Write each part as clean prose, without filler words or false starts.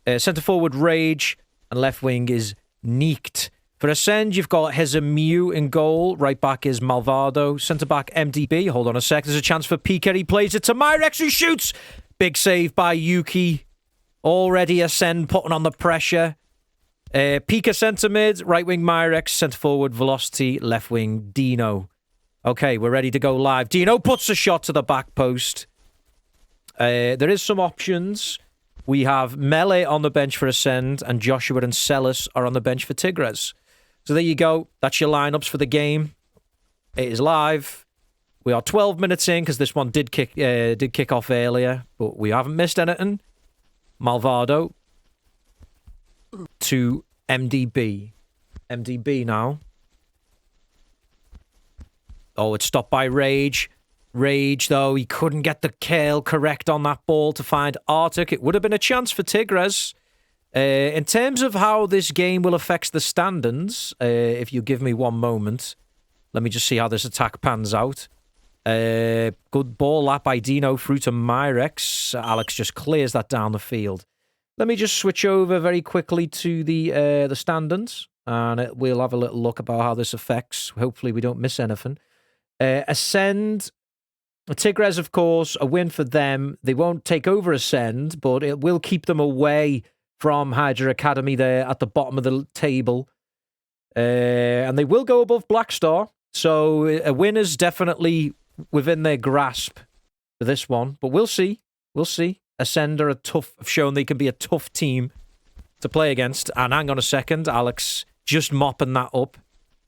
Centre forward, Rage. And left wing is Neekt. For Ascend, you've got Hezemu in goal. Right back is Malvado. Centre back, MDB. Hold on a sec. There's a chance for Pika. He plays it to Myrex, who shoots. Big save by Yuki. Already Ascend putting on the pressure. Pika centre mid. Right wing, Myrex. Centre forward, Velocity. Left wing, Dino. Okay, we're ready to go live. Dino puts a shot to the back post. There is some options. We have Melee on the bench for Ascend, and Joshua and Celis are on the bench for Tigres. So there you go. That's your lineups for the game. It is live. We are 12 minutes in because this one did kick off earlier, but we haven't missed anything. Malvado to MDB. MDB now. Oh, it's stopped by Rage. Rage, though, he couldn't get the curl correct on that ball to find Arctic. It would have been a chance for Tigres. In terms of how this game will affect the standings, if you give me one moment, let me just see how this attack pans out. Good ball lap by Dino through to Myrex. Alex just clears that down the field. Let me just switch over very quickly to the standings, and we'll have a little look about how this affects. Hopefully we don't miss anything. Ascend... Tigres, of course, a win for them. They won't take over Ascend, but it will keep them away from Hydra Academy there at the bottom of the table. And they will go above Black Star. So a win is definitely within their grasp for this one. But we'll see. We'll see. Ascend are have shown they can be a tough team to play against. And hang on a second. Alex just mopping that up.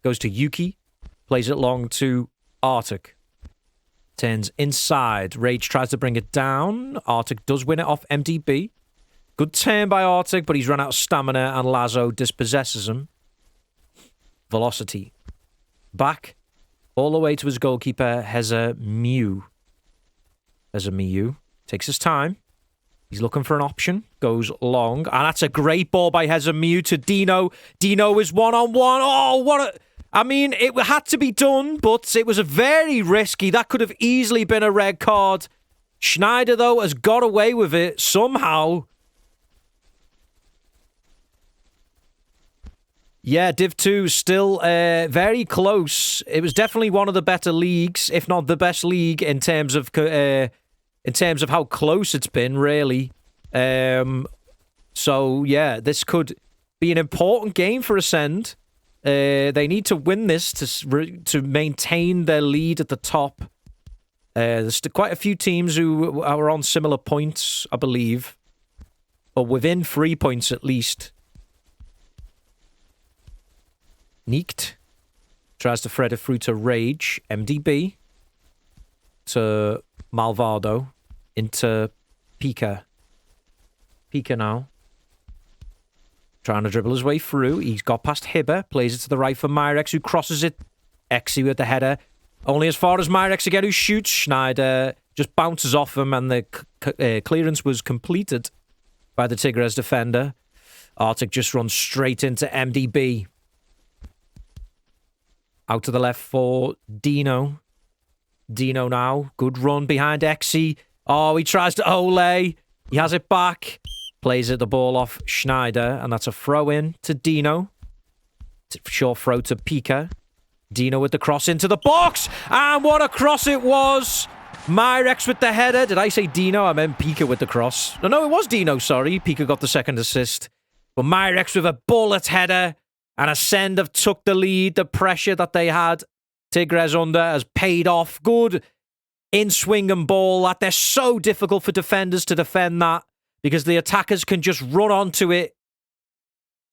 Goes to Yuki. Plays it long to Arctic. Turns inside. Rage tries to bring it down. Arctic does win it off MDB. Good turn by Arctic, but he's run out of stamina and Lazo dispossesses him. Velocity. Back. All the way to his goalkeeper, Hezemu. Hezemu. Takes his time. He's looking for an option. Goes long. And that's a great ball by Hezemu to Dino. Dino is one-on-one. Oh, what a... I mean, it had to be done, but it was a very risky. That could have easily been a red card. Schneider, though, has got away with it somehow. Yeah, Div 2 still very close. It was definitely one of the better leagues, if not the best league in terms of how close it's been, really. So yeah, this could be an important game for Ascend. They need to win this to maintain their lead at the top. There's quite a few teams who are on similar points, I believe. Or within 3 points at least. Neekt tries to thread it through to Rage. MDB to Malvado into Pika. Pika now. Trying to dribble his way through. He's got past Hibber. Plays it to the right for Myrex, who crosses it. Exy with the header. Only as far as Myrex again, who shoots. Schneider just bounces off him, and the clearance was completed by the Tigres defender. Arctic just runs straight into MDB. Out to the left for Dino. Dino now. Good run behind Exy. Oh, he tries to Ole. He has it back. Plays it the ball off Schneider, and that's a throw-in to Dino. Short throw to Pika. Dino with the cross into the box, and what a cross it was! Myrex with the header. Did I say Dino? I meant Pika with the cross. No, it was Dino, sorry. Pika got the second assist. But Myrex with a bullet header, and Ascend have took the lead. The pressure that they had Tigres under has paid off. Good in-swing and ball. That they're so difficult for defenders to defend that, because the attackers can just run onto it.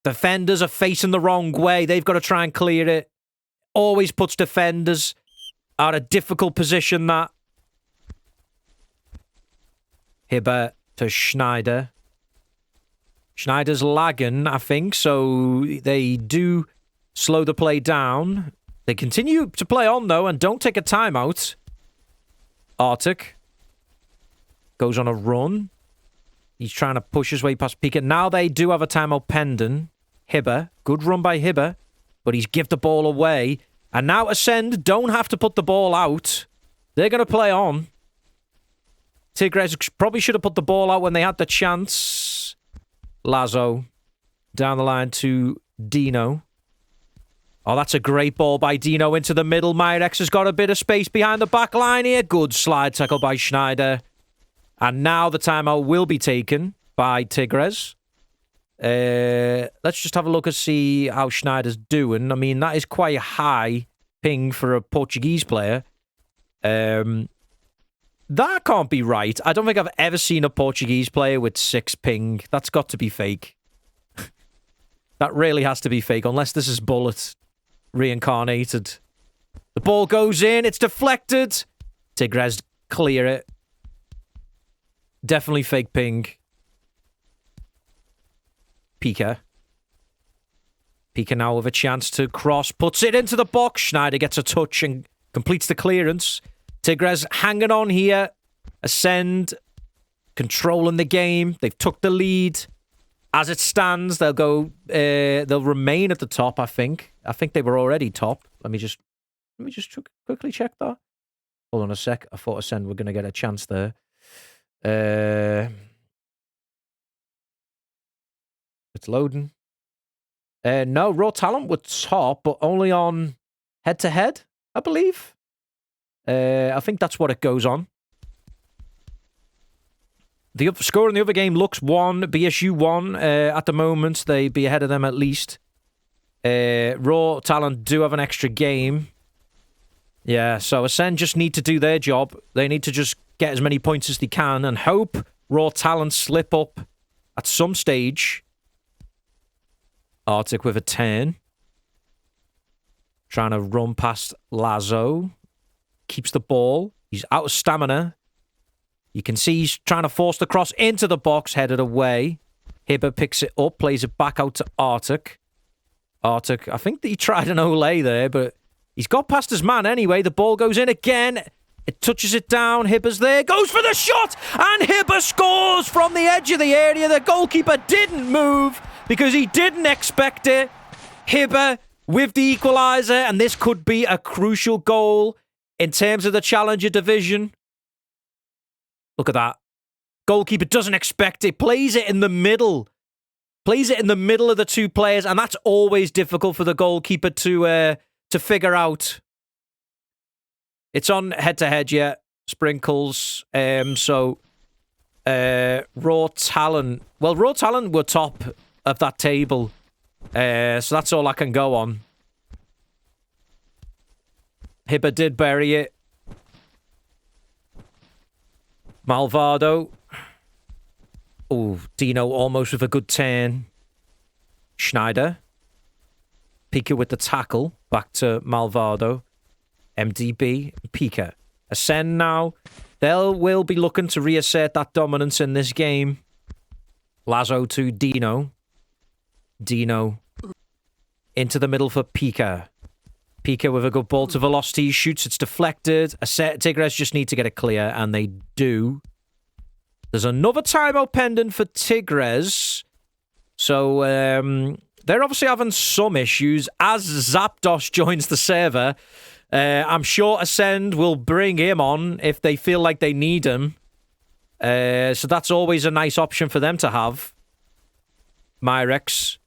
Defenders are facing the wrong way. They've got to try and clear it. Always puts defenders at a difficult position, that. Hibber to Schneider. Schneider's lagging, I think, so they do slow the play down. They continue to play on, though, and don't take a timeout. Arctic goes on a run. He's trying to push his way past Pika. Now they do have a timeout pending. Hibber. Good run by Hibber. But he's give the ball away. And now Ascend don't have to put the ball out. They're going to play on. Tigres probably should have put the ball out when they had the chance. Lazo. Down the line to Dino. Oh, that's a great ball by Dino into the middle. Myrex has got a bit of space behind the back line here. Good slide tackle by Schneider. And now the timeout will be taken by Tigres. Let's just have a look and see how Schneider's doing. I mean, that is quite a high ping for a Portuguese player. That can't be right. I don't think I've ever seen a Portuguese player with 6 ping. That's got to be fake. That really has to be fake, unless this is Bullet reincarnated. The ball goes in. It's deflected. Tigres clear it. Definitely fake ping. Pika. Pika now with a chance to cross. Puts it into the box. Schneider gets a touch and completes the clearance. Tigres hanging on here. Ascend. Controlling the game. They've took the lead. As it stands, they'll go. They'll remain at the top. I think. I think they were already top. Let me just quickly check that. Hold on a sec. I thought Ascend were going to get a chance there. It's loading. No, Raw Talent were top, but only on head-to-head, I believe. I think that's what it goes on. The score in the other game looks 1, BSU 1 at the moment. They'd be ahead of them at least. Raw Talent do have an extra game. Yeah, so Ascend just need to do their job. They need to just get as many points as they can and hope Raw Talent slip up at some stage. Arctic with a 10. Trying to run past Lazo. Keeps the ball. He's out of stamina. You can see he's trying to force the cross into the box, headed away. Hibber picks it up, plays it back out to Arctic. Arctic, I think that he tried an Olay there, but he's got past his man anyway. The ball goes in again. It touches it down. Hibber's there. Goes for the shot. And Hibber scores from the edge of the area. The goalkeeper didn't move because he didn't expect it. Hibber with the equaliser. And this could be a crucial goal in terms of the Challenger division. Look at that. Goalkeeper doesn't expect it. Plays it in the middle. Plays it in the middle of the two players. And that's always difficult for the goalkeeper to figure out. It's on head-to-head, yeah. Sprinkles. Raw Talent. Well, Raw Talent were top of that table. So that's all I can go on. Hibber did bury it. Malvado. Oh, Dino almost with a good turn. Schneider. Pika with the tackle. Back to Malvado. MDB. Pika. Ascend now. They will be looking to reassert that dominance in this game. Lazo to Dino. Dino. Into the middle for Pika. Pika with a good ball to velocity. Shoots. It's deflected. Tigres just need to get it clear, and they do. There's another timeout pending for Tigres. So, they're obviously having some issues. As Zapdos joins the server, I'm sure Ascend will bring him on if they feel like they need him. So that's always a nice option for them to have. Myrex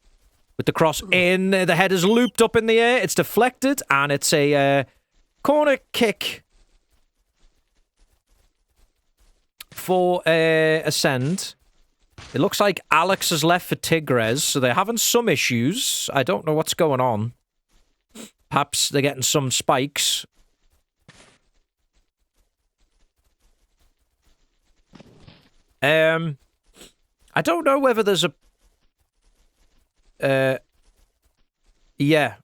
with the cross in. The head is looped up in the air. It's deflected, and it's a corner kick for Ascend. It looks like Alex has left for Tigres, so they're having some issues. I don't know what's going on. Perhaps they're getting some spikes. I don't know whether there's a... yeah.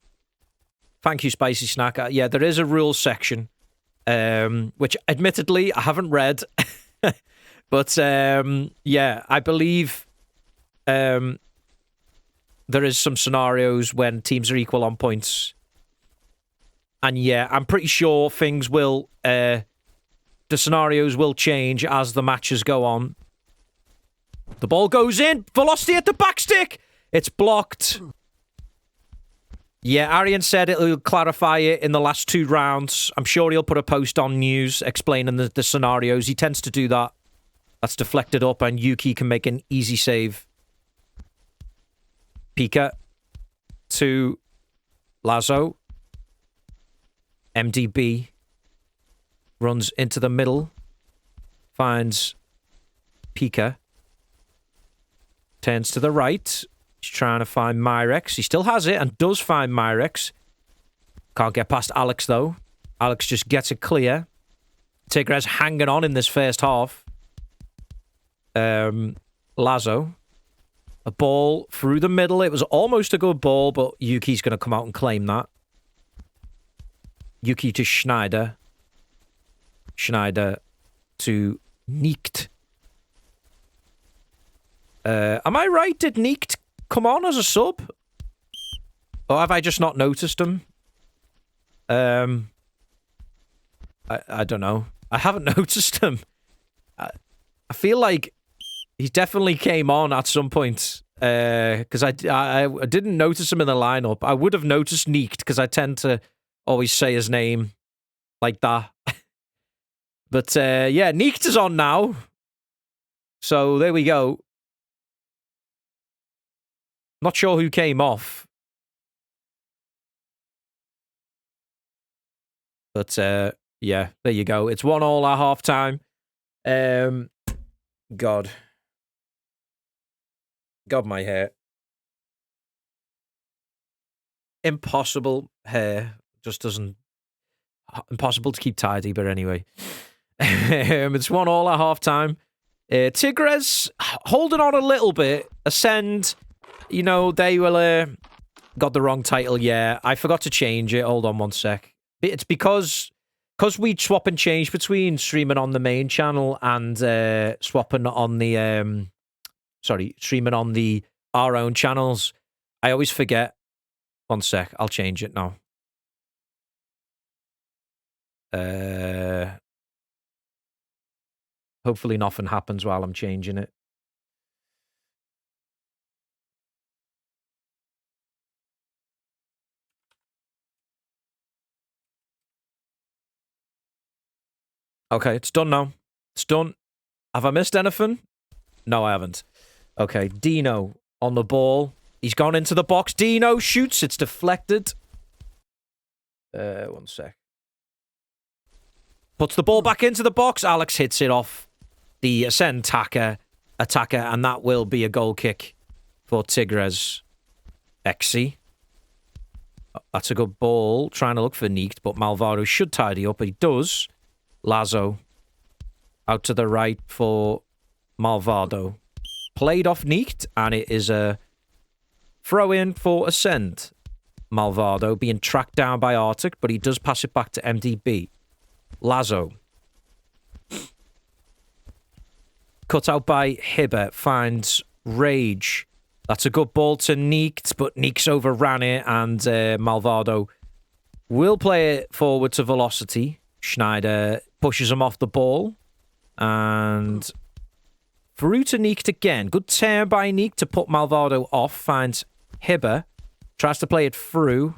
Thank you, Spicy Snack. Yeah, there is a rules section, which admittedly I haven't read. But, yeah, I believe there is some scenarios when teams are equal on points. And, yeah, I'm pretty sure things will... the scenarios will change as the matches go on. The ball goes in. Velocity at the backstick. It's blocked. Yeah, Arian said he'll clarify it in the last 2 rounds. I'm sure he'll put a post on news explaining the scenarios. He tends to do that. That's deflected up, and Yuki can make an easy save. Pika to Lazo. MDB runs into the middle. Finds Pika. Turns to the right. He's trying to find Myrex. He still has it and does find Myrex. Can't get past Alex, though. Alex just gets it clear. Tigres hanging on in this first half. Lazo. A ball through the middle. It was almost a good ball, but Yuki's going to come out and claim that. Yuki to Schneider. Schneider to Nicht. Am I right? Did Nicht come on as a sub? Or have I just not noticed him? I don't know. I haven't noticed him. I feel like he definitely came on at some point. Because I didn't notice him in the lineup. I would have noticed Nicht because I tend to always say his name like that. But yeah, Nicht is on now. So there we go. Not sure who came off. But yeah, there you go. It's 1-1 at halftime. God, my hair. Impossible hair. Just doesn't... Impossible to keep tidy, but anyway. It's 1-1 at halftime. Tigres holding on a little bit. Ascend, you know, they will... got the wrong title, yeah. I forgot to change it. Hold on one sec. It's because we swap and change between streaming on the main channel and swapping on the... streaming on our own channels. I always forget. One sec. I'll change it now. Hopefully nothing happens while I'm changing it. Okay, it's done now. It's done. Have I missed anything? No, I haven't. Okay, Dino on the ball. He's gone into the box. Dino shoots. It's deflected. One sec. Puts the ball back into the box. Alex hits it off the Ascend attacker, and that will be a goal kick for Tigres. Exy. That's a good ball. Trying to look for Nicht, but Malvado should tidy up. He does. Lazo out to the right for Malvado. Played off Nicht, and it is a throw-in for Ascend. Malvado being tracked down by Arctic, but he does pass it back to MDB. Lazo. Cut out by Hibber. Finds Rage. That's a good ball to Nicht, but Nicht's overran it, and Malvado will play it forward to Velocity. Schneider pushes him off the ball. And through to Nicht again. Good turn by Nicht to put Malvado off. Finds Hibber. Tries to play it through.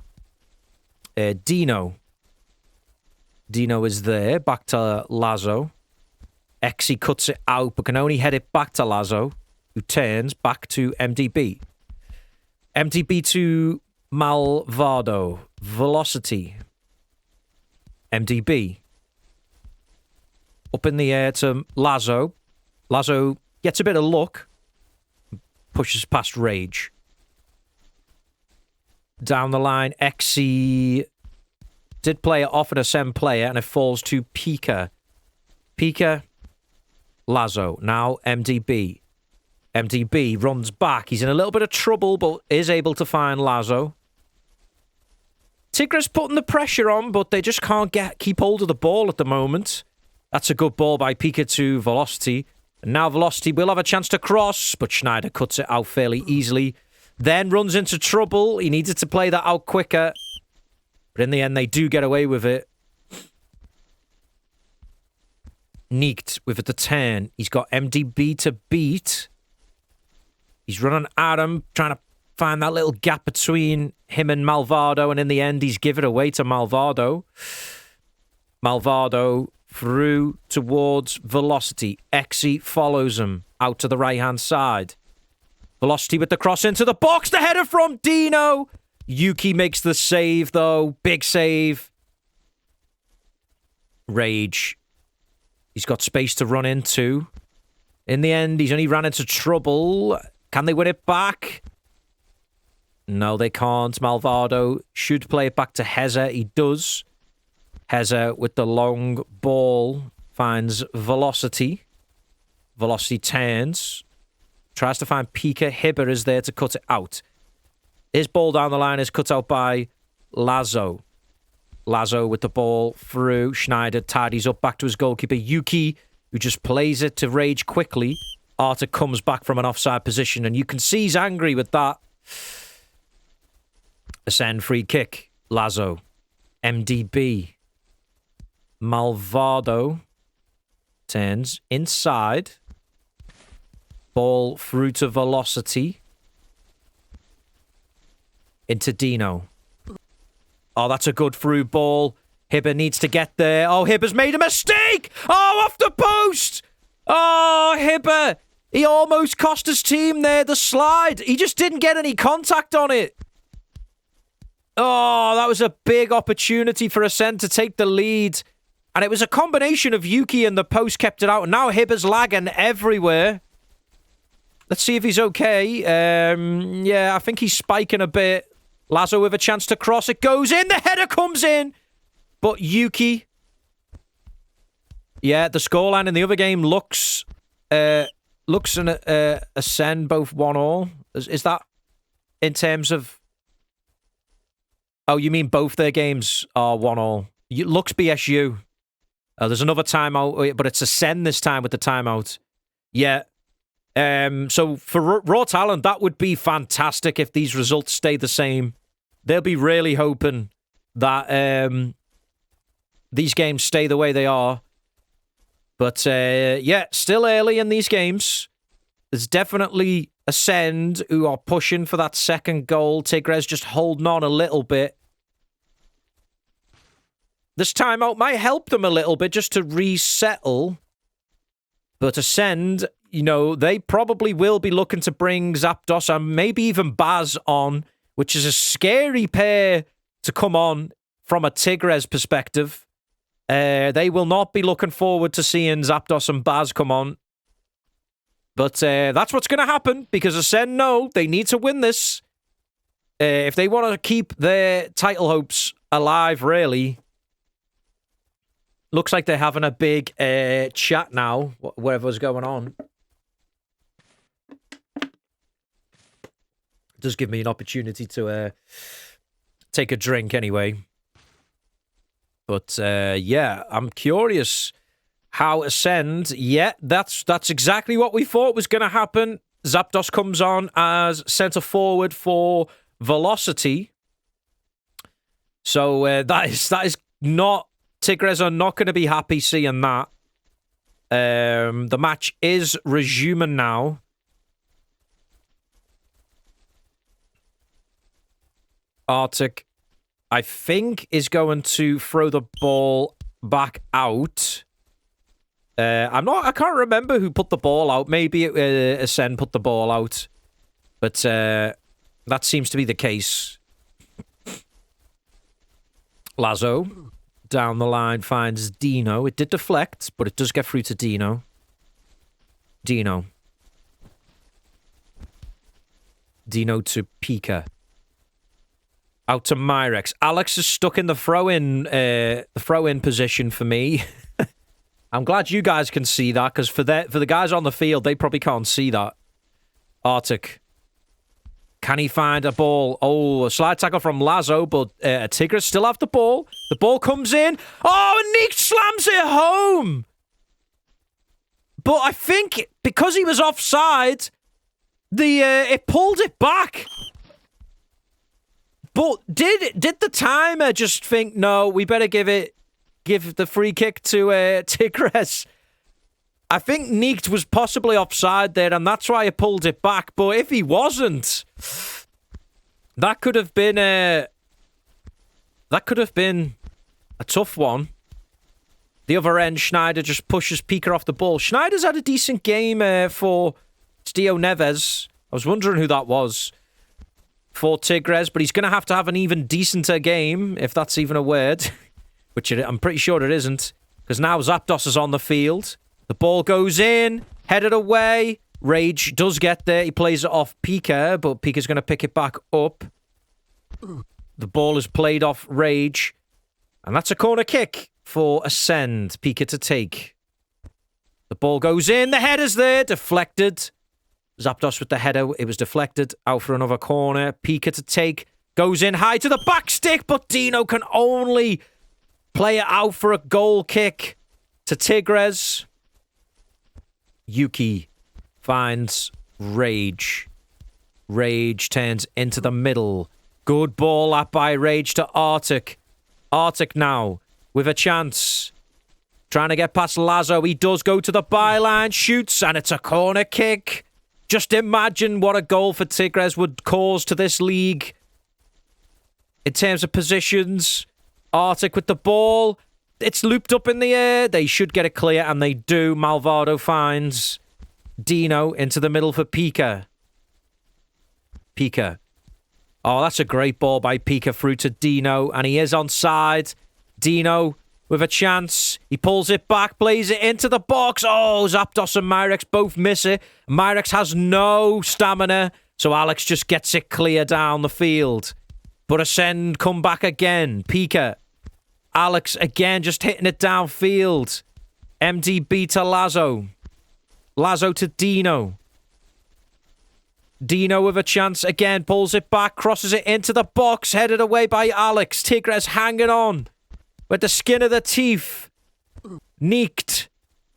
Dino. Dino is there. Back to Lazo. Exy cuts it out, but can only head it back to Lazo, who turns back to MDB. MDB to Malvado. Velocity. MDB. Up in the air to Lazo. Lazo gets a bit of luck. Pushes past Rage. Down the line, Exy did play it off an Ascend player, and it falls to Pika. Pika, Lazo. Now MDB. MDB runs back. He's in a little bit of trouble, but is able to find Lazo. Tigres putting the pressure on, but they just can't keep hold of the ball at the moment. That's a good ball by Pika to Velocity. And now Velocity will have a chance to cross, but Schneider cuts it out fairly easily. Then runs into trouble. He needed to play that out quicker. But in the end, they do get away with it. Nicht with the turn. He's got MDB to beat. He's running at him, trying to find that little gap between him and Malvado. And in the end, he's given it away to Malvado. Malvado through towards Velocity. Exy follows him out to the right-hand side. Velocity with the cross into the box. The header from Dino. Yuki makes the save, though. Big save. Rage. He's got space to run into. In the end, he's only ran into trouble. Can they win it back? No, they can't. Malvado should play it back to Heza. He does. Heza with the long ball finds Velocity. Velocity turns. Tries to find Pika. Hibber is there to cut it out. His ball down the line is cut out by Lazo. Lazo with the ball through. Schneider tidies up back to his goalkeeper, Yuki, who just plays it to Rage quickly. Arta comes back from an offside position, and you can see he's angry with that. Ascend free kick. Lazo. MDB. Malvado turns inside. Ball through to Velocity. Into Dino. Oh, that's a good through ball. Hibber needs to get there. Oh, Hibber's made a mistake! Oh, off the post! Oh, Hibber! He almost cost his team there, the slide. He just didn't get any contact on it. Oh, that was a big opportunity for Ascend to take the lead. And it was a combination of Yuki and the post kept it out. And now Hibber's lagging everywhere. Let's see if he's okay. Yeah, I think he's spiking a bit. Lazo with a chance to cross. It goes in. The header comes in. But Yuki... Yeah, the scoreline in the other game looks and Ascend both 1-1. Is that in terms of... Oh, you mean both their games are 1-1? Looks BSU. There's another timeout, but it's Ascend this time with the timeout. Yeah. So for Raw Talent, that would be fantastic if these results stay the same. They'll be really hoping that these games stay the way they are. But yeah, still early in these games. There's definitely Ascend who are pushing for that second goal. Tigres just holding on a little bit. This timeout might help them a little bit just to resettle. But Ascend, you know, they probably will be looking to bring Zapdos and maybe even Baz on, which is a scary pair to come on from a Tigres perspective. They will not be looking forward to seeing Zapdos and Baz come on. But that's what's going to happen because Ascend know they need to win this. If they want to keep their title hopes alive, really. Looks like they're having a big chat now, whatever's going on. Does give me an opportunity to take a drink anyway. But yeah, I'm curious how Ascend... Yeah, that's exactly what we thought was going to happen. Zapdos comes on as centre forward for Velocity. So that is not... Tigres are not going to be happy seeing that. The match is resuming now. Arctic, I think, is going to throw the ball back out. I can't remember who put the ball out. Maybe Ascend put the ball out. But that seems to be the case. Lazo down the line finds Dino. It did deflect, but it does get through to Dino. Dino to Pika. Out to Myrex. Alex is stuck in the throw-in position for me. I'm glad you guys can see that, because for the guys on the field, they probably can't see that. Arctic. Can he find a ball? Oh, a slide tackle from Lazo, but Tigres still have the ball. The ball comes in. Oh, and Nick slams it home. But I think because he was offside, it pulled it back. But did the timer just think, no, we better give the free kick to Tigres? I think Neekt was possibly offside there, and that's why he pulled it back. But if he wasn't, that could have been a tough one. The other end, Schneider just pushes Pika off the ball. Schneider's had a decent game for Stio Neves. I was wondering who that was for Tigres, but he's going to have an even decenter game, if that's even a word, which I'm pretty sure it isn't, because now Zapdos is on the field. The ball goes in, headed away. Rage does get there. He plays it off Pika, but Pika's going to pick it back up. The ball is played off Rage, and that's a corner kick for Ascend. Pika to take. The ball goes in. The header's there. Deflected. Zapdos with the header. It was deflected. Out for another corner. Pika to take. Goes in high to the back stick, but Dino can only play it out for a goal kick to Tigres. Yuki finds Rage. Rage turns into the middle. Good ball up by Rage to Arctic. Arctic now with a chance. Trying to get past Lazo. He does go to the byline, shoots, and it's a corner kick. Just imagine what a goal for Tigres would cause to this league. In terms of positions, Arctic with the ball. It's looped up in the air. They should get it clear, and they do. Malvado finds Dino into the middle for Pika. Pika. Oh, that's a great ball by Pika through to Dino, and he is onside. Dino with a chance. He pulls it back, plays it into the box. Oh, Zapdos and Myrex both miss it. Myrex has no stamina, so Alex just gets it clear down the field. But Ascend come back again. Pika. Alex again just hitting it downfield. MDB to Lazo. Lazo to Dino. Dino with a chance again, pulls it back, crosses it into the box, headed away by Alex. Tigres hanging on with the skin of the teeth. Neeked.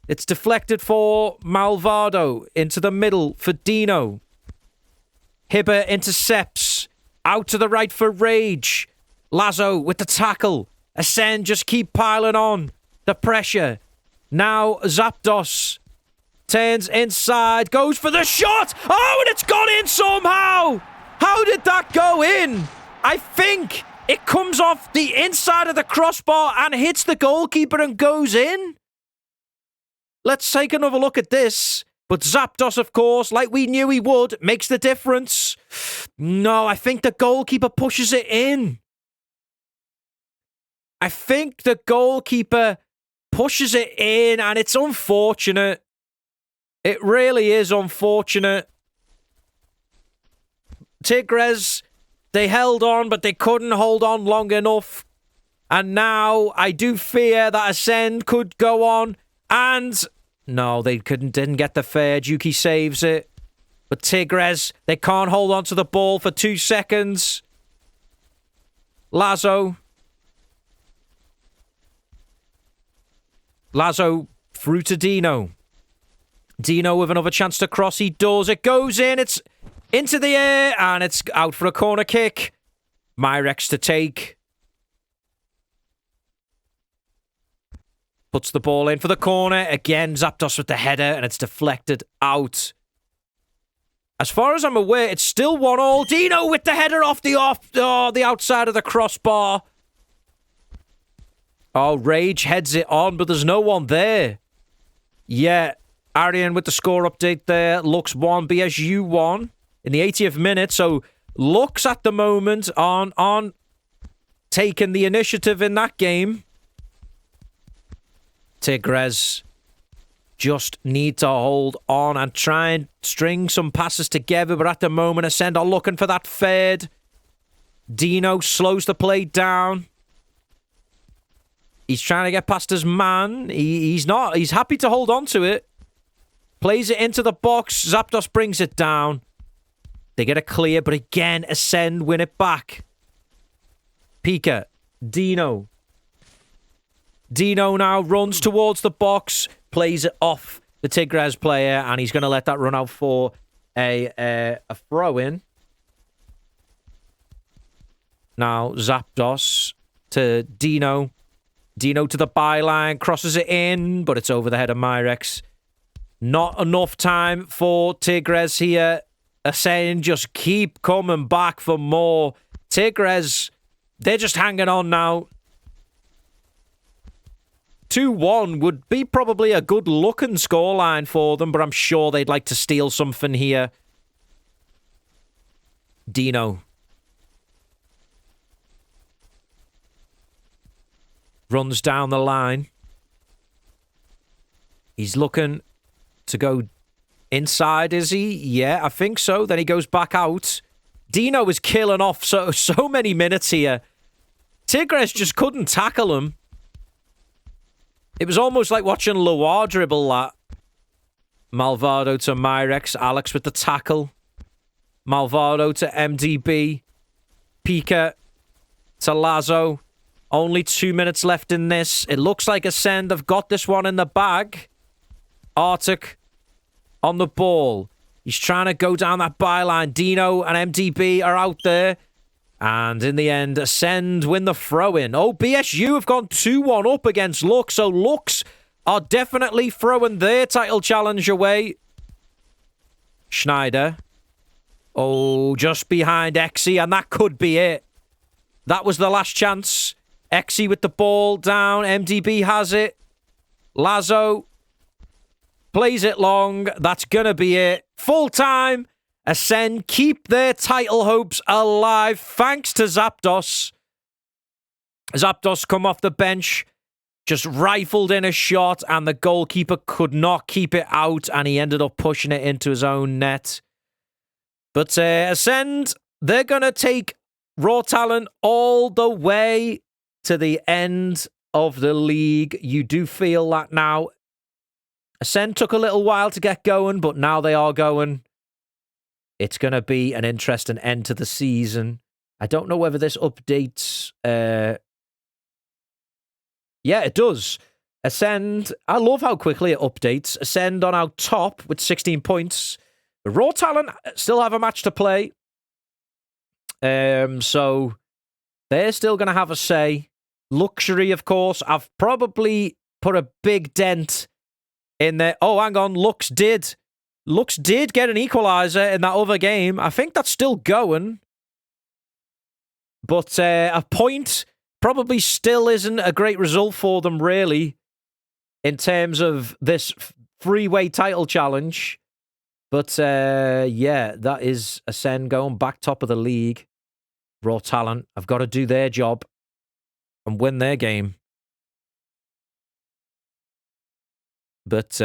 It's deflected for Malvado into the middle for Dino. Hibber intercepts. Out to the right for Rage. Lazo with the tackle. Ascend just keep piling on. The pressure. Now Zapdos. Turns inside, goes for the shot! Oh, and it's gone in somehow! How did that go in? I think it comes off the inside of the crossbar and hits the goalkeeper and goes in. Let's take another look at this. But Zapdos, of course, like we knew he would, makes the difference. No, I think the goalkeeper pushes it in. I think the goalkeeper pushes it in, and it's unfortunate. It really is unfortunate. Tigres, they held on, but they couldn't hold on long enough. And now I do fear that Ascend could go on. And no, they didn't get the fair. Juki saves it. But Tigres, they can't hold on to the ball for 2 seconds. Lazo through to Dino. Dino with another chance to cross. He does. It goes in. It's into the air. And it's out for a corner kick. Myrex to take. Puts the ball in for the corner. Again, Zapdos with the header. And it's deflected out. As far as I'm aware, it's still 1-1. Dino with the header off the outside of the crossbar. Oh, Rage heads it on, but there's no one there. Yeah. Arian with the score update there. Lux 1, BSU 1 in the 80th minute. So Lux at the moment on taking the initiative in that game. Tigres just need to hold on and try and string some passes together. But at the moment, Ascend are looking for that third. Dino slows the play down. He's trying to get past his man. He's not. He's happy to hold on to it. Plays it into the box. Zapdos brings it down. They get a clear, but again, Ascend win it back. Pika. Dino. Dino now runs towards the box. Plays it off the Tigres player, and he's going to let that run out for a throw-in. Now, Zapdos to Dino. Dino to the byline. Crosses it in, but it's over the head of Myrex. Not enough time for Tigres here. Ascend just keep coming back for more. Tigres, they're just hanging on now. 2-1 would be probably a good looking scoreline for them, but I'm sure they'd like to steal something here. Dino runs down the line. He's looking to go inside, is he? Yeah, I think so. Then he goes back out. Dino is killing off so many minutes here. Tigres just couldn't tackle him. It was almost like watching Loire dribble that. Malvado to Myrex. Alex with the tackle. Malvado to MDB. Pika to Lazo. Only 2 minutes left in this. It looks like Ascend have got this one in the bag. Arctic on the ball. He's trying to go down that byline. Dino and MDB are out there. And in the end, Ascend win the throw-in. Oh, BSU have gone 2-1 up against Lux. So Lux are definitely throwing their title challenge away. Schneider. Oh, just behind Exy. And that could be it. That was the last chance. Exy with the ball down. MDB has it. Lazo plays it long. That's going to be it. Full time. Ascend keep their title hopes alive thanks to Zapdos. Zapdos come off the bench, just rifled in a shot, and the goalkeeper could not keep it out, and he ended up pushing it into his own net. But Ascend, they're going to take Raw Talent all the way to the end of the league. You do feel that now. Ascend took a little while to get going, but now they are going. It's going to be an interesting end to the season. I don't know whether this updates. Yeah, it does. Ascend. I love how quickly it updates. Ascend on our top with 16 points. The Raw Talent still have a match to play. So they're still going to have a say. Luxury, of course. I've probably put a big dent in there. Oh, hang on. Lux did get an equaliser in that other game. I think that's still going. But a point probably still isn't a great result for them, really, in terms of this three-way title challenge. But, yeah, that is Ascend going back top of the league. Raw Talent have got to do their job and win their game. But,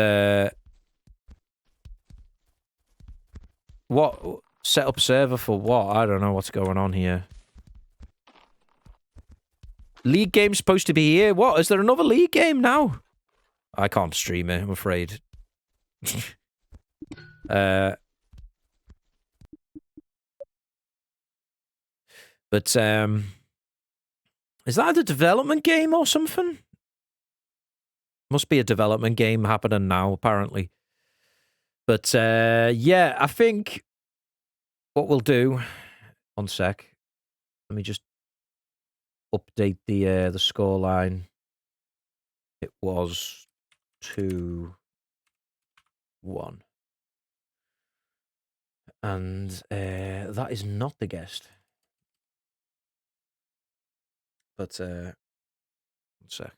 what? Set up server for what? I don't know what's going on here. League game's supposed to be here. What? Is there another league game now? I can't stream it, I'm afraid. But, is that a development game or something? Must be a development game happening now, apparently. But, yeah, I think what we'll do... One sec. Let me just update the scoreline. It was 2-1. And that is not the guest. But, one sec.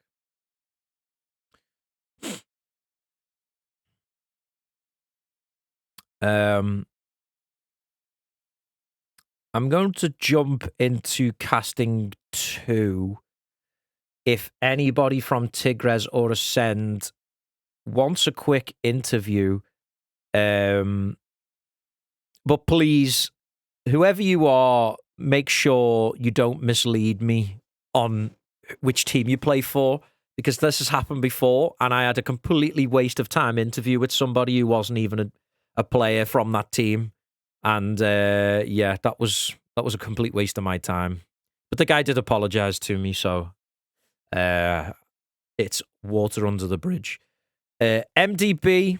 I'm going to jump into casting 2. If anybody from Tigres or Ascend wants a quick interview, but please, whoever you are, make sure you don't mislead me on which team you play for, because this has happened before, and I had a completely waste of time interview with somebody who wasn't even a player from that team. And, yeah, that was a complete waste of my time. But the guy did apologize to me, so it's water under the bridge. MDB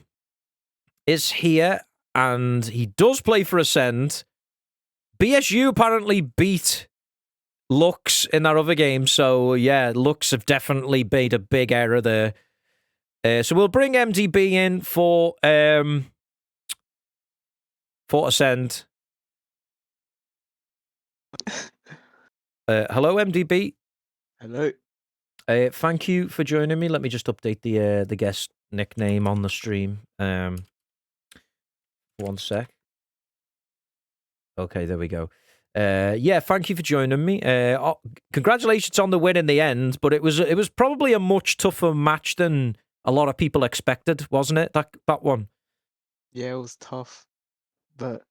is here, and he does play for Ascend. BSU apparently beat Lux in that other game, so, yeah, Lux have definitely made a big error there. So we'll bring MDB in for Ascend. Hello, MDB. Hello. Thank you for joining me. Let me just update the guest nickname on the stream. One sec. Okay, there we go. Yeah, thank you for joining me. Congratulations on the win in the end, but it was probably a much tougher match than a lot of people expected, wasn't it? That one. Yeah, it was tough, but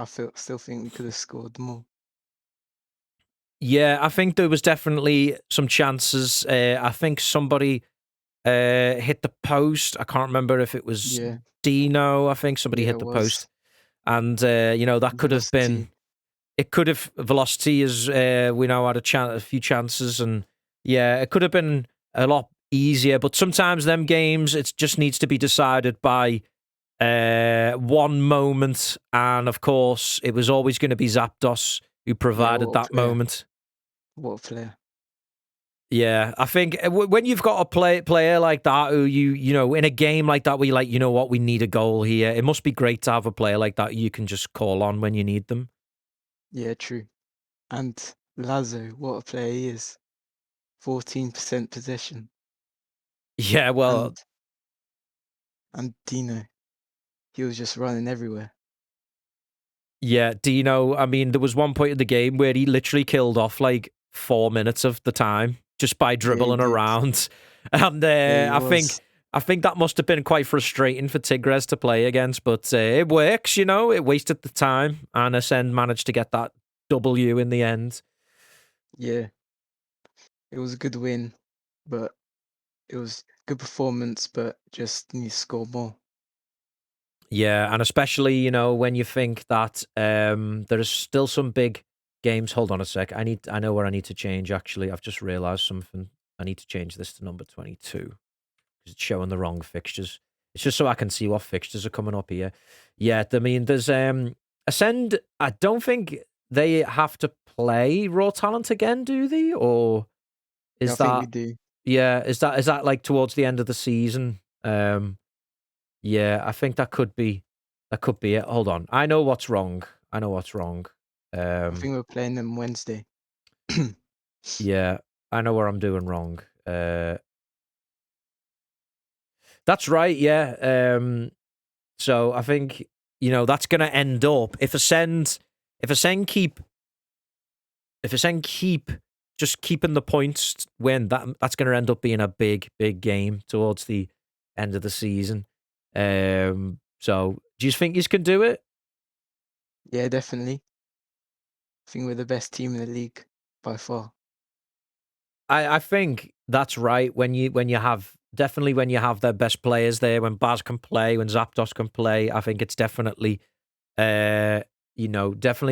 still think we could have scored more. Yeah, I think there was definitely some chances. I think somebody hit the post. I can't remember if it was Yeah, Dino. I think somebody yeah, hit it the was post, and that could have been. velocity. It could have velocity as we know had a few chances, and yeah, it could have been a lot easier. But sometimes them games, it just needs to be decided by one moment, and of course, it was always going to be Zapdos who Yeah, provided what a that player! moment. What a player! Yeah, I think when you've got a player like that who you know in a game like that where you're like, you know what, we need a goal here. It must be great to have a player like that you can just call on when you need them. Yeah, true. And Lazo, what a player he is! 14% possession, Yeah, well, and Dino, he was just running everywhere. yeah, Dino. I mean, there was one point in the game where he literally killed off like 4 minutes of the time just by Yeah, he dribbling did. around, and Yeah, he I think was. that must have been quite frustrating for Tigres to play against. But it works, It wasted the time, and Ascend managed to get that W in the end. Yeah, it was a good win, but it was good performance, but just need to score more. Yeah, and especially when you think that there's still some big games. Hold on a sec. I know where I need to change. Actually, I've just realised something. I need to change this to number 22 because it's showing the wrong fixtures. It's just so I can see what fixtures are coming up here. Yeah, I mean, there's Ascend. I don't think they have to play Raw Talent again, do they? Or Yeah, I is think we that do. yeah? Is that like towards the end of the season? Yeah, I think that could be it. Hold on. I know what's wrong. I know what's wrong. I Um, think we're playing them Wednesday. yeah, I know where I'm doing wrong. That's right. Yeah. So I think that's going to end up if Ascend keep if Ascend keep just keeping the points when that's going to end up being a big game towards the end of the season. So do you think you can do it? Yeah, definitely. I think we're the best team in the league by far. I think that's right. When you have definitely when you have their best players there, when Baz can play, when Zapdos can play, I think it's definitely definitely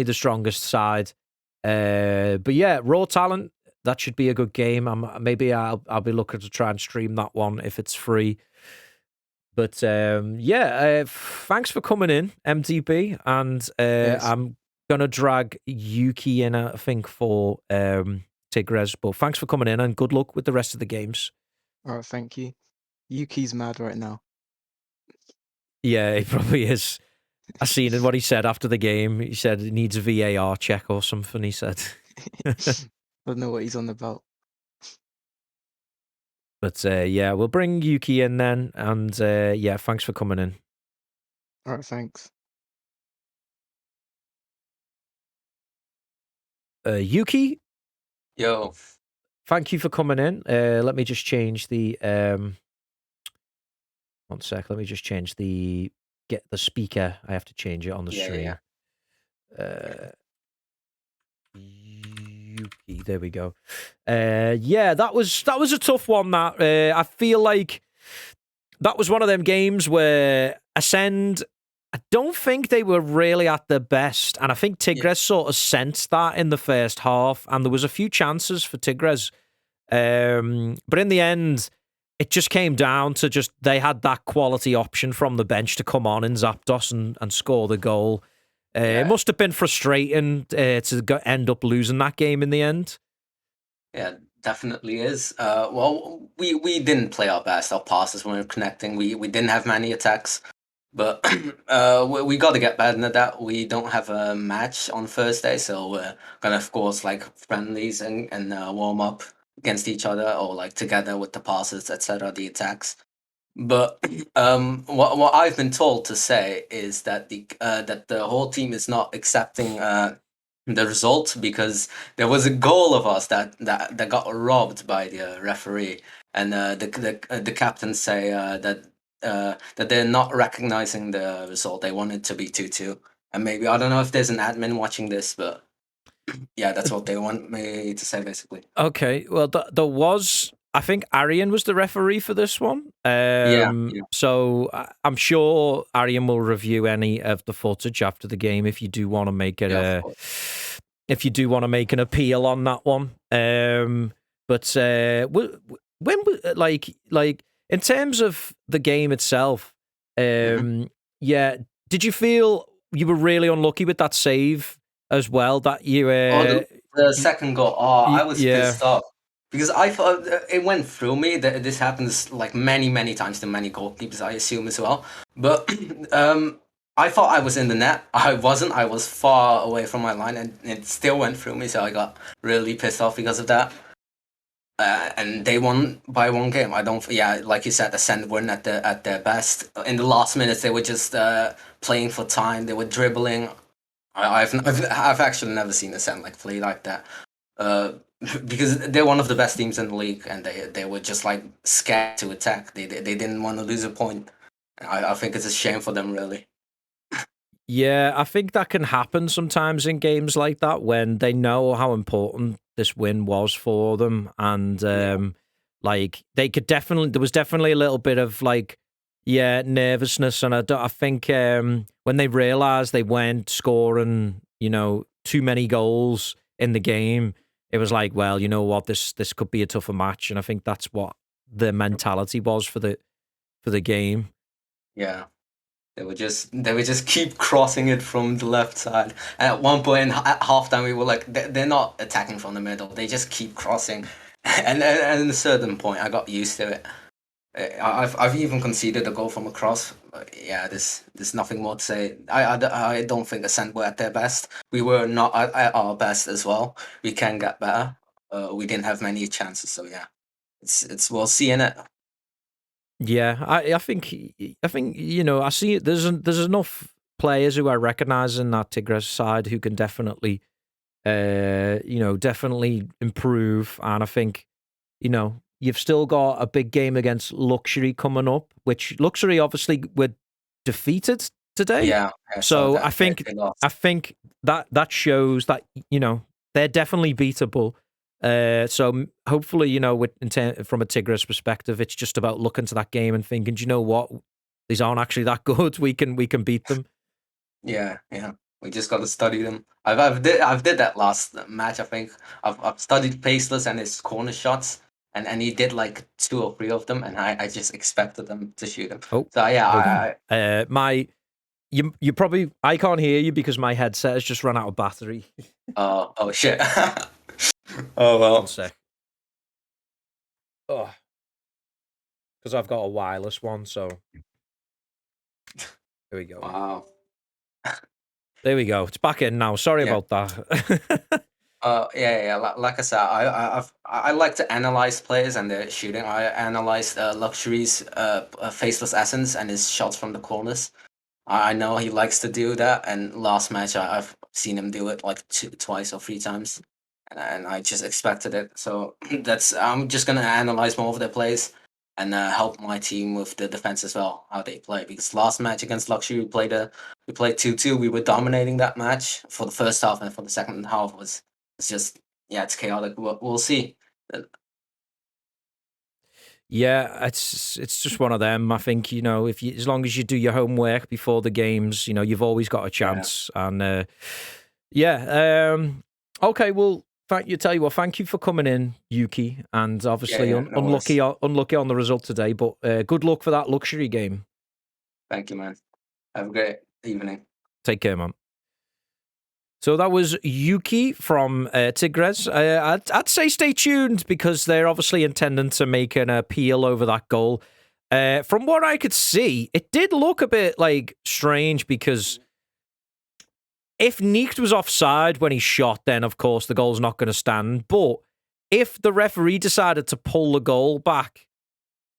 the strongest side. But yeah, raw talent, that should be a good game. Maybe I'll be looking to try and stream that one if it's free. But yeah, thanks for coming in, MTB, and Yes. I'm gonna drag Yuki in, I think, for Tigres. But thanks for coming in, and good luck with the rest of the games. All right, thank you. Yuki's mad right now. Yeah, he probably is. I seen what he said after the game. He said it needs a VAR check or something. He said, Don't know what he's on about. but yeah, we'll bring Yuki in then, and yeah, thanks for coming in, All right, thanks. Yuki. Yo, Thank you for coming in. Let me just change the 1 sec. Let me just change get the speaker. I have to change it on the yeah. stream. Yuki, there we go. Yeah, that was a tough one. That I feel like that was one of them games where Ascend. I don't think they were really at their best, and I think Yeah, Tigres sort of sensed that in the first half, and there was a few chances for Tigres, but in the end, it just came down to just they had that quality option from the bench to come on in Zapdos and score the goal. It yeah, must have been frustrating to end up losing that game in the end. yeah, definitely is. Well, we didn't play our best. Our passes when we were connecting. We didn't have many attacks, but we got to get better than that. We don't have a match on Thursday, so we're gonna of course like friendlies and warm up against each other or like together with the passes, etc. The attacks. But what I've been told to say is that the whole team is not accepting the result because there was a goal of us that got robbed by the referee, and the captains say that they're not recognizing the result. They want it to be 2-2, and maybe I don't know if there's an admin watching this, but yeah, that's what they want me to say basically. Okay, well, there was. I think Arian was the referee for this one. Yeah. So I'm sure Arian will review any of the footage after the game if you do want to make it if you do want to make an appeal on that one. But when like in terms of the game itself, yeah, did you feel you were really unlucky with that save as well? That you the second goal. Oh, I was yeah. pissed off because I thought it went through me. That this happens like many times to many goalkeepers, I assume as well. But I thought I was in the net. I wasn't. I was far away from my line, and it still went through me. So I got really pissed off because of that. And they won by one game. I don't. Yeah, like you said, Ascend won at their best. In the last minutes, they were just playing for time. They were dribbling. I've actually never seen Ascend like play like that. Because they're one of the best teams in the league, and they were just like scared to attack. They didn't want to lose a point. I think it's a shame for them, really. Yeah, I think that can happen sometimes in games like that when they know how important this win was for them, and like they could definitely. There was definitely a little bit of like, yeah, nervousness, and I think when they realized they weren't scoring, too many goals in the game, it was like, well, you know what, this could be a tougher match, and I think that's what the mentality was for the game. Yeah. They would just keep crossing it from the left side. And at one point at halftime, we were like, they're not attacking from the middle. They just keep crossing. And at a certain point, I got used to it. I've even conceded a goal from a cross. But yeah, there's nothing more to say. I don't think Ascent were at their best. We were not at our best as well. We can get better. We didn't have many chances, so yeah, it's we'll see in it. Yeah, I think I see it. There's enough players who are recognizing that Tigres side who can definitely definitely improve, and I think you've still got a big game against Luxury coming up, which Luxury obviously were defeated today. Yeah, So that. I think They lost. that shows that they're definitely beatable. So hopefully, from a Tigres perspective, it's just about looking to that game and thinking, do you know what? These aren't actually that good. We can beat them. Yeah. We just got to study them. I've did that last match. I think I've studied Paceless and his corner shots, and he did like 2 or 3 of them, and I just expected them to shoot them. Oh, So yeah, you probably I can't hear you because my headset has just run out of battery. Oh shit. Oh well. One sec. Oh, because I've got a wireless one, so here we go. Wow. There we go. It's back in now. Sorry about that. Yeah. Like I said, I like to analyze players and their shooting. I analyzed Luxury's Faceless Essence and his shots from the corners. I know he likes to do that, and last match I've seen him do it like twice or 3 times, and I just expected it. So I'm just gonna analyze more of their plays and help my team with the defense as well, how they play. Because last match against Luxury, we played 2-2. We were dominating that match for the first half, and for the second half it's just it's chaotic. We'll see. Yeah, it's just one of them. I think if you, as long as you do your homework before the games, you've always got a chance. And okay. Well, thank you for coming in, Yuki. And obviously, unlucky on the result today. But good luck for that Luxury game. Thank you, man. Have a great evening. Take care, man. So that was Yuki from Tigres. I'd say stay tuned because they're obviously intending to make an appeal over that goal. From what I could see, it did look a bit like strange because if Nicht was offside when he shot, then of course the goal's not going to stand. But if the referee decided to pull the goal back,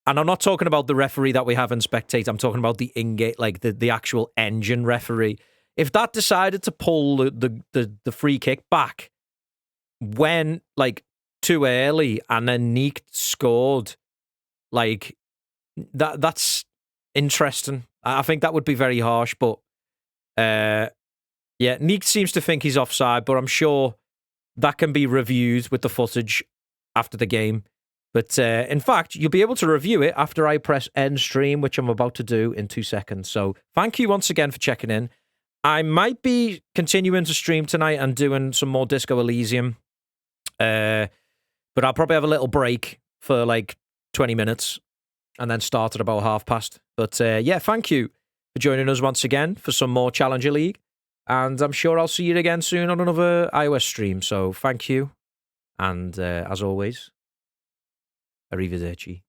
And I'm not talking about the referee that we have in Spectate. I'm talking about the in-game, like the actual engine referee. If that decided to pull the free kick back when, like, too early and then Neek scored, like, that's interesting. I think that would be very harsh, but yeah, Neek seems to think he's offside, but I'm sure that can be reviewed with the footage after the game. But in fact, you'll be able to review it after I press end stream, which I'm about to do in 2 seconds. So thank you once again for checking in. I might be continuing to stream tonight and doing some more Disco Elysium. But I'll probably have a little break for like 20 minutes and then start at about past. But yeah, thank you for joining us once again for some more Challenger League. And I'm sure I'll see you again soon on another iOS stream. So thank you. And as always, arrivederci.